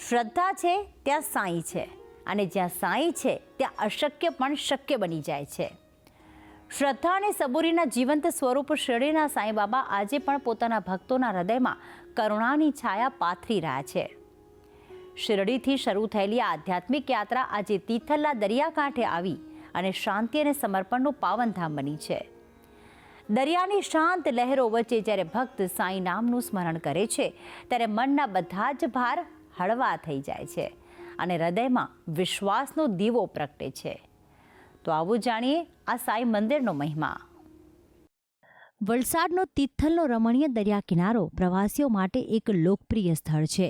શ્રદ્ધા છે ત્યાં સાંઈ છે, અને જ્યાં સાંઈ છે ત્યાં અશક્ય પણ શક્ય બની જાય છે. શ્રદ્ધા અને સબૂરીના જીવંત સ્વરૂપ શિરડીના સાંઈ બાબા આજે પણ પોતાના ભક્તોના હૃદયમાં કરુણાની છાયા પાથરી રહ્યા છે. શિરડીથી શરૂ થયેલી આ આધ્યાત્મિક યાત્રા આજે તિથલના દરિયાકાંઠે આવી અને શાંતિ અને સમર્પણનું પાવનધામ બની છે. દરિયાની શાંત લહેરો વચ્ચે જ્યારે ભક્ત સાંઈ નામનું સ્મરણ કરે છે, ત્યારે મનના બધા જ ભાર હળવા થઈ જાય છે અને હૃદયમાં વિશ્વાસનો દીવો પ્રગટે છે. તો આવું જાણીએ આ સાંઈ મંદિરનો મહિમા. વલસાડનો તિથલનો રમણીય દરિયા કિનારો પ્રવાસીઓ માટે એક લોકપ્રિય સ્થળ છે.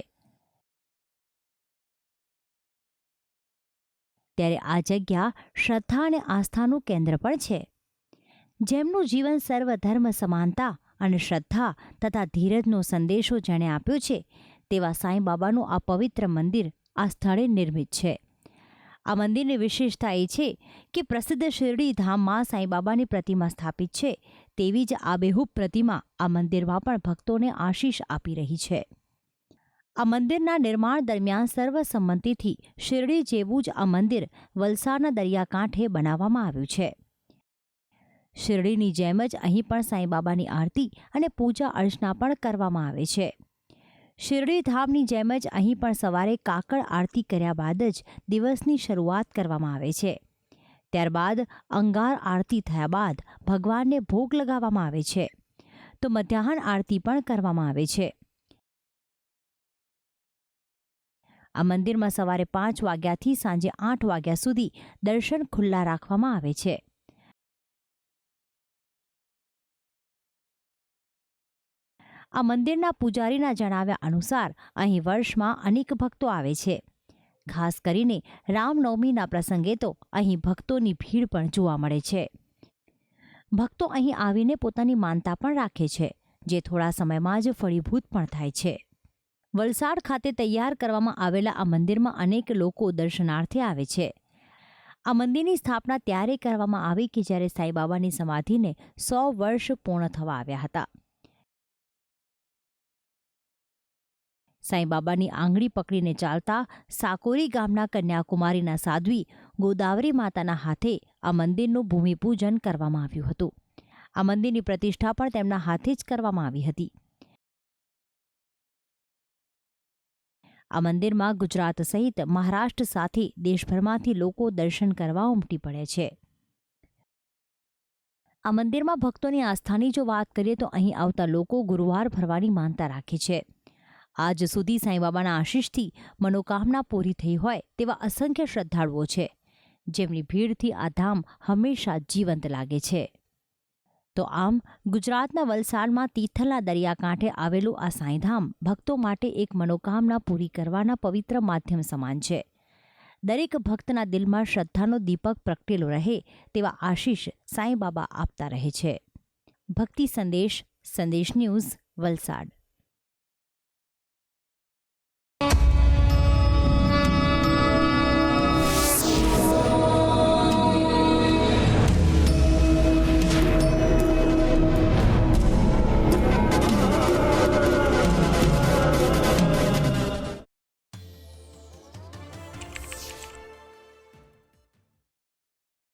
ત્યારે આ જગ્યા શ્રદ્ધા અને આસ્થાનું કેન્દ્ર પણ છે. જેમનું જીવન સર્વધર્મ સમાનતા અને શ્રદ્ધા તથા ધીરજનો સંદેશો જેણે આપ્યો છે, તેવા સાંઈ બાબાનું આ પવિત્ર મંદિર આ સ્થળે નિર્મિત છે. આ મંદિરની વિશેષતા એ છે કે પ્રસિદ્ધ શિરડી ધામમાં સાંઈ બાબાની પ્રતિમા સ્થાપિત છે, તેવી જ આબેહૂબ પ્રતિમા આ મંદિરમાં પણ ભક્તોને આશીષ આપી રહી છે. આ મંદિરના નિર્માણ દરમિયાન સર્વસંમતિથી શિરડી જેવું જ આ મંદિર વલસાડના દરિયાકાંઠે બનાવવામાં આવ્યું છે. શિરડીની જેમ જ અહીં પણ સાંઈ બાબાની આરતી અને પૂજા અર્ચના પણ કરવામાં આવે છે. શિરડી ધામની જેમ જ અહીં પણ સવારે કાકડ આરતી કર્યા બાદ જ દિવસની શરૂઆત કરવામાં આવે છે. ત્યારબાદ અંગાર આરતી થયા બાદ ભગવાનને ભોગ લગાવવામાં આવે છે. તો મધ્યાહન આરતી પણ કરવામાં આવે છે. આ મંદિરમાં સવારે 5 વાગ્યાથી સાંજે 8 વાગ્યા સુધી દર્શન ખુલ્લા રાખવામાં આવે છે. આ મંદિરના પૂજારીના જણાવ્યા અનુસાર અહીં વર્ષમાં અનેક ભક્તો આવે છે. ખાસ કરીને રામનવમીના પ્રસંગે તો અહીં ભક્તોની ભીડ પણ જોવા મળે છે. ભક્તો અહીં આવીને પોતાની માનતા પણ રાખે છે, જે થોડા સમયમાં જ ફળીભૂત પણ થાય છે. વલસાડ ખાતે તૈયાર કરવામાં આવેલા આ મંદિરમાં અનેક લોકો દર્શનાર્થે આવે છે. આ મંદિરની સ્થાપના ત્યારે કરવામાં આવી કે જ્યારે સાંઈ બાબાની સમાધિને 100 વર્ષ પૂર્ણ થવા આવ્યા હતા. સાંઈ બાબાની આંગળી પકડીને ચાલતા સાકોરી ગામના કન્યાકુમારીના સાધ્વી ગોદાવરી માતાના હાથે આ મંદિરનું ભૂમિપૂજન કરવામાં આવ્યું હતું. આ મંદિરની પ્રતિષ્ઠા પણ તેમના હાથે જ કરવામાં આવી હતી. આ મંદિરમાં ગુજરાત સહિત મહારાષ્ટ્ર સાથે દેશભરમાંથી લોકો દર્શન કરવા ઉમટી પડે છે. આ મંદિરમાં ભક્તોની આસ્થાની જો વાત કરીએ તો અહીં આવતા લોકો ગુરુવાર ભરવાની માનતા રાખે છે. આજ સુધી સાંઈ બાબાના આશીષથી મનોકામના પૂરી થઈ હોય તેવા અસંખ્ય શ્રદ્ધાળુઓ છે, જેમની ભીડથી આ ધામ હંમેશા જીવંત લાગે છે. તો આમ ગુજરાતના વલસાડમાં તિથલના દરિયાકાંઠે આવેલું આ સાંઈધામ ભક્તો માટે એક મનોકામના પૂરી કરવાના પવિત્ર માધ્યમ સમાન છે. દરેક ભક્તના દિલમાં શ્રદ્ધાનો દીપક પ્રગટેલો રહે તેવા આશીષ સાંઈ બાબા આપતા રહે છે. ભક્તિ સંદેશ, સંદેશ ન્યૂઝ, વલસાડ.